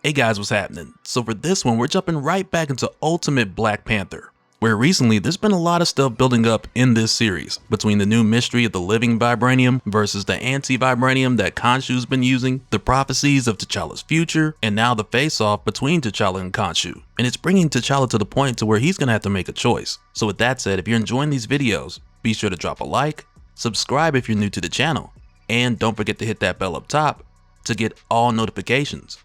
Hey guys, what's happening? So for this one, we're jumping right back into Ultimate Black Panther, where recently there's been a lot of stuff building up in this series between the new mystery of the living Vibranium versus the anti-Vibranium that Khonshu's been using, the prophecies of T'Challa's future, and now the face-off between T'Challa and Khonshu. And it's bringing T'Challa to the point to where he's gonna have to make a choice. So with that said, if you're enjoying these videos, be sure to drop a like, subscribe if you're new to the channel, and don't forget to hit that bell up top to get all notifications.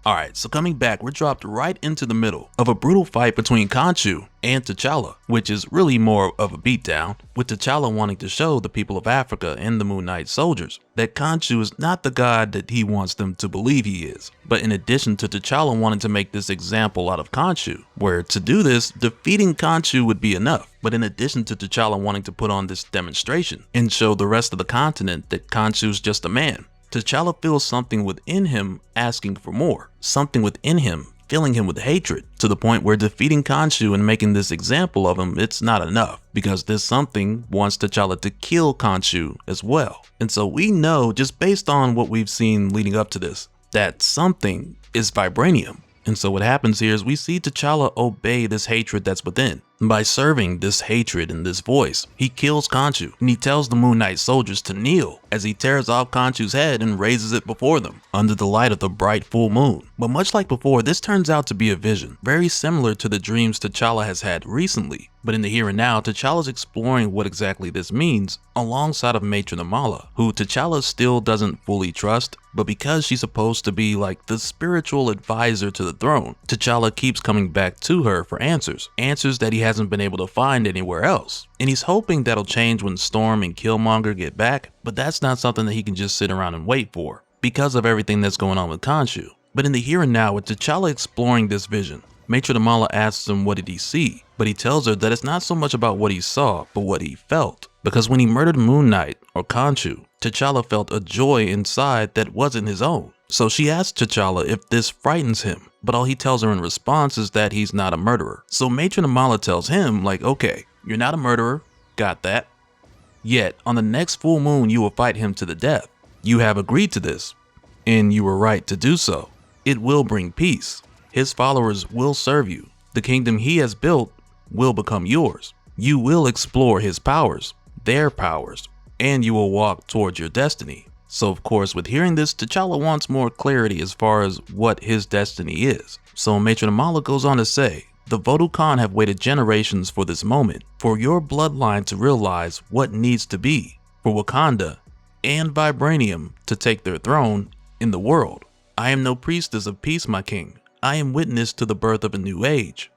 Alright, so coming back, we're dropped right into the middle of a brutal fight between Khonshu and T'Challa, which is really more of a beatdown, with T'Challa wanting to show the people of Africa and the Moon Knight soldiers that Khonshu is not the god that he wants them to believe he is. But in addition to T'Challa wanting to make this example out of Khonshu, where to do this, defeating Khonshu would be enough. But in addition to T'Challa wanting to put on this demonstration and show the rest of the continent that Khonshu's just a man, T'Challa feels something within him asking for more, something within him filling him with hatred, to the point where defeating Khonshu and making this example of him, it's not enough, because this something wants T'Challa to kill Khonshu as well. And so we know, just based on what we've seen leading up to this, that something is Vibranium. And so what happens here is we see T'Challa obey this hatred that's within. And by serving this hatred in this voice, he kills Khonshu, and he tells the Moon Knight soldiers to kneel as he tears off Khonshu's head and raises it before them, under the light of the bright full moon. But much like before, this turns out to be a vision, very similar to the dreams T'Challa has had recently. But in the here and now, T'Challa's exploring what exactly this means alongside of Matron Amala, who T'Challa still doesn't fully trust, but because she's supposed to be like the spiritual advisor to the throne, T'Challa keeps coming back to her for answers that he hasn't been able to find anywhere else. And he's hoping that'll change when Storm and Killmonger get back, but that's not something that he can just sit around and wait for, because of everything that's going on with Khonshu. But in the here and now, with T'Challa exploring this vision, Matron Amala asks him what did he see, but he tells her that it's not so much about what he saw, but what he felt. Because when he murdered Moon Knight, or Khonshu, T'Challa felt a joy inside that wasn't his own. So she asks T'Challa if this frightens him, but all he tells her in response is that he's not a murderer. So Matron Amala tells him, like, okay, you're not a murderer, got that. Yet, on the next full moon you will fight him to the death. You have agreed to this, and you were right to do so. It will bring peace. His followers will serve you. The kingdom he has built will become yours. You will explore his powers, their powers, and you will walk towards your destiny. So of course, with hearing this, T'Challa wants more clarity as far as what his destiny is. So Matron Amala goes on to say, the Vodou Khan have waited generations for this moment, for your bloodline to realize what needs to be, for Wakanda and Vibranium to take their throne in the world. I am no priestess of peace, my king. I am witness to the birth of a new age.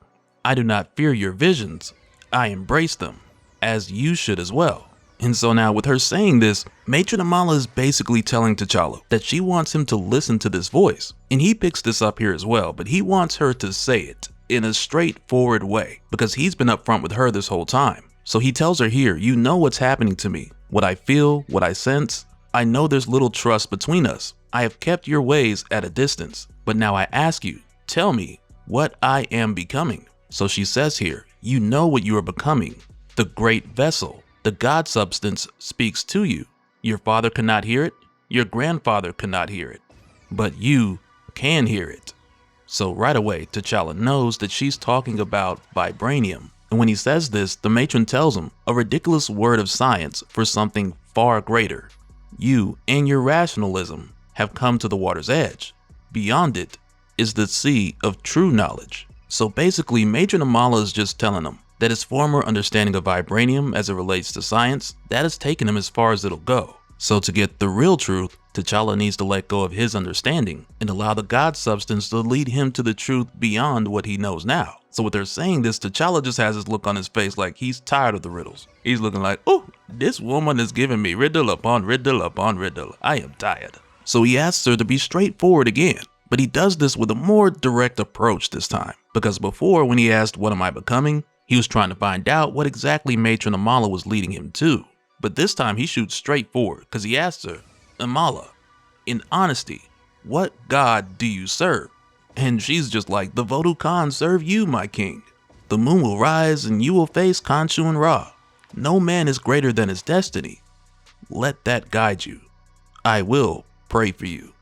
I do not fear your visions. I embrace them, as you should as well. And so now with her saying this, Matron Amala is basically telling T'Challa that she wants him to listen to this voice. And he picks this up here as well, but he wants her to say it in a straightforward way, because he's been upfront with her this whole time. So he tells her here, you know what's happening to me, what I feel, what I sense. I know there's little trust between us. I have kept your ways at a distance, but now I ask you, tell me what I am becoming. So she says here, you know what you are becoming, the great vessel. The God substance speaks to you. Your father cannot hear it, your grandfather cannot hear it, but you can hear it. So right away, T'Challa knows that she's talking about Vibranium. And when he says this, the matron tells him a ridiculous word of science for something far greater. You and your rationalism have come to the water's edge. Beyond it is the sea of true knowledge. So basically, Matron Amala is just telling him that his former understanding of Vibranium as it relates to science, that has taken him as far as it'll go. So to get the real truth, T'Challa needs to let go of his understanding and allow the God substance to lead him to the truth beyond what he knows now. So with her saying this, T'Challa just has this look on his face like he's tired of the riddles. He's looking like, oh, this woman is giving me riddle upon riddle upon riddle. I am tired. So he asks her to be straightforward again. But he does this with a more direct approach this time. Because before, when he asked, what am I becoming? He was trying to find out what exactly Matron Amala was leading him to. But this time he shoots straight forward because he asks her, Amala, in honesty, what god do you serve? And she's just like, the Vodou Khan serve you, my king. The moon will rise and you will face Khonshu and Ra. No man is greater than his destiny. Let that guide you. I will pray for you.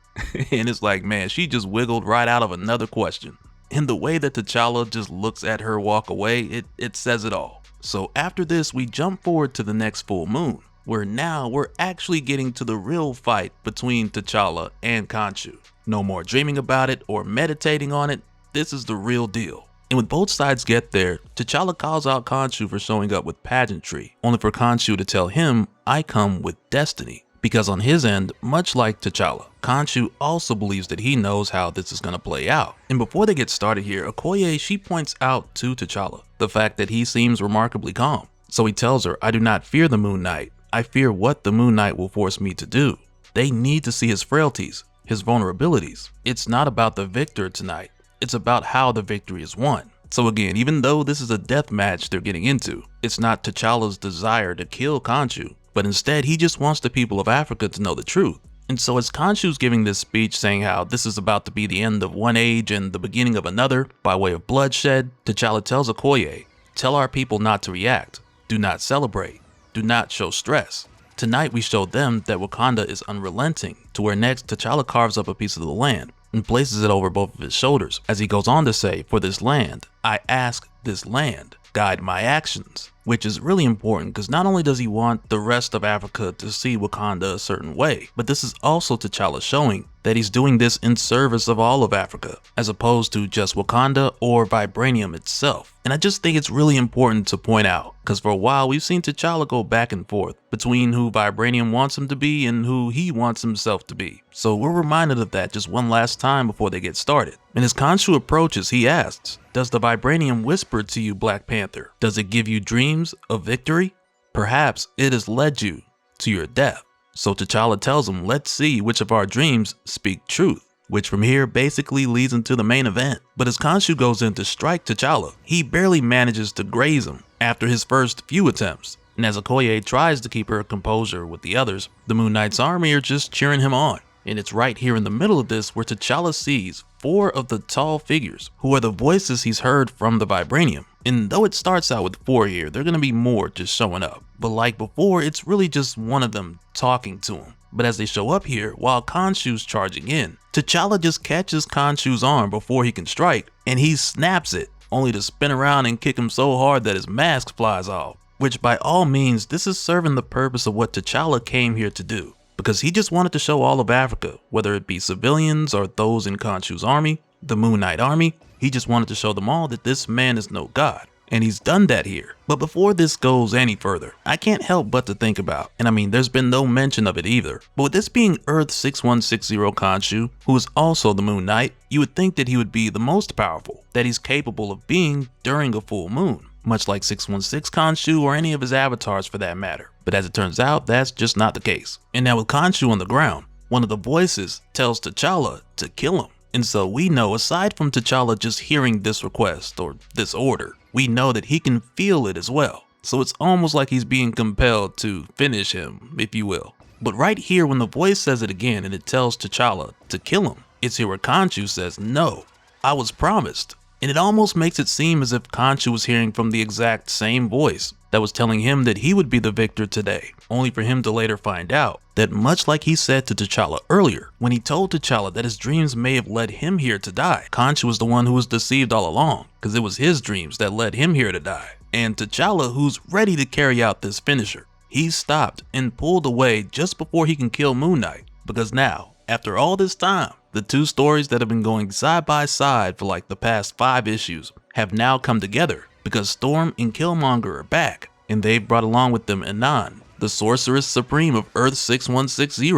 And it's like, man, she just wiggled right out of another question. And the way that T'Challa just looks at her walk away, it says it all. So after this, we jump forward to the next full moon, where now we're actually getting to the real fight between T'Challa and Khonshu. No more dreaming about it or meditating on it, this is the real deal. And when both sides get there, T'Challa calls out Khonshu for showing up with pageantry, only for Khonshu to tell him, I come with destiny. Because on his end, much like T'Challa, Khonshu also believes that he knows how this is going to play out. And before they get started here, Okoye, she points out to T'Challa the fact that he seems remarkably calm. So he tells her, I do not fear the Moon Knight. I fear what the Moon Knight will force me to do. They need to see his frailties, his vulnerabilities. It's not about the victor tonight. It's about how the victory is won. So again, even though this is a death match they're getting into, it's not T'Challa's desire to kill Khonshu, but instead he just wants the people of Africa to know the truth. And so as Khonshu's giving this speech saying how this is about to be the end of one age and the beginning of another by way of bloodshed, T'Challa tells Okoye, tell our people not to react, do not celebrate, do not show stress. Tonight we show them that Wakanda is unrelenting, to where next T'Challa carves up a piece of the land and places it over both of his shoulders, as he goes on to say, for this land, I ask this land, guide my actions. Which is really important because not only does he want the rest of Africa to see Wakanda a certain way, but this is also T'Challa showing that he's doing this in service of all of Africa, as opposed to just Wakanda or Vibranium itself. And I just think it's really important to point out, because for a while we've seen T'Challa go back and forth between who Vibranium wants him to be and who he wants himself to be. So we're reminded of that just one last time before they get started. And as Khonshu approaches, he asks, does the Vibranium whisper to you, Black Panther? Does it give you dreams of victory? Perhaps it has led you to your death. So T'Challa tells him, let's see which of our dreams speak truth, which from here basically leads into the main event. But as Khonshu goes in to strike T'Challa, he barely manages to graze him after his first few attempts. And as Okoye tries to keep her composure with the others, the Moon Knight's army are just cheering him on. And it's right here in the middle of this where T'Challa sees 4 of the tall figures, who are the voices he's heard from the Vibranium. And though it starts out with 4 here, there are going to be more just showing up. But like before, it's really just one of them talking to him. But as they show up here, while Khonshu's charging in, T'Challa just catches Khonshu's arm before he can strike, and he snaps it, only to spin around and kick him so hard that his mask flies off. Which by all means, this is serving the purpose of what T'Challa came here to do. Because he just wanted to show all of Africa, whether it be civilians or those in Khonshu's army, the Moon Knight army, he just wanted to show them all that this man is no god. And he's done that here. But before this goes any further, I can't help but to think about, and I mean there's been no mention of it either, but with this being Earth 6160 Khonshu, who is also the Moon Knight, you would think that he would be the most powerful, that he's capable of being during a full moon. Much like 616 Khonshu or any of his avatars for that matter. But as it turns out, that's just not the case. And now with Khonshu on the ground, one of the voices tells T'Challa to kill him. And so we know, aside from T'Challa just hearing this request or this order, we know that he can feel it as well. So it's almost like he's being compelled to finish him, if you will. But right here when the voice says it again and it tells T'Challa to kill him, it's here where Khonshu says, no, I was promised. And it almost makes it seem as if Khonshu was hearing from the exact same voice that was telling him that he would be the victor today, only for him to later find out that much like he said to T'Challa earlier, when he told T'Challa that his dreams may have led him here to die, Khonshu was the one who was deceived all along, because it was his dreams that led him here to die. And T'Challa, who's ready to carry out this finisher, he stopped and pulled away just before he can kill Moon Knight, because now, after all this time, the two stories that have been going side by side for like the past 5 issues have now come together because Storm and Killmonger are back, and they've brought along with them Anan, the Sorceress Supreme of Earth 6160.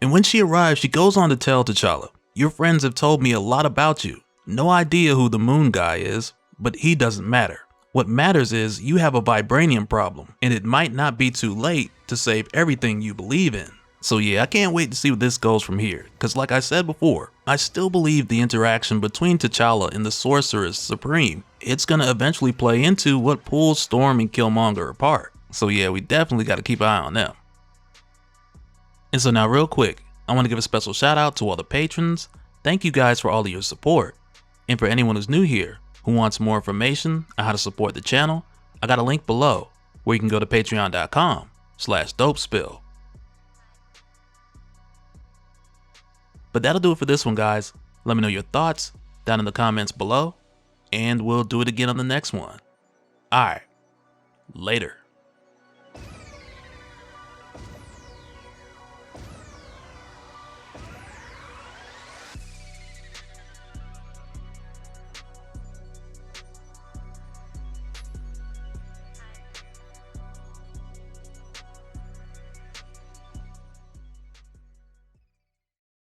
And when she arrives, she goes on to tell T'Challa, your friends have told me a lot about you. No idea who the Moon Guy is, but he doesn't matter. What matters is you have a Vibranium problem, and it might not be too late to save everything you believe in. So yeah, I can't wait to see where this goes from here, because like I said before, I still believe the interaction between T'Challa and the Sorceress Supreme, it's gonna eventually play into what pulls Storm and Killmonger apart. So yeah, we definitely gotta keep an eye on them. And so now real quick, I want to give a special shout out to all the patrons. Thank you guys for all of your support. And for anyone who's new here, who wants more information on how to support the channel, I got a link below where you can go to patreon.com/dopespill. But that'll do it for this one, guys. Let me know your thoughts down in the comments below, and we'll do it again on the next one. Alright, later.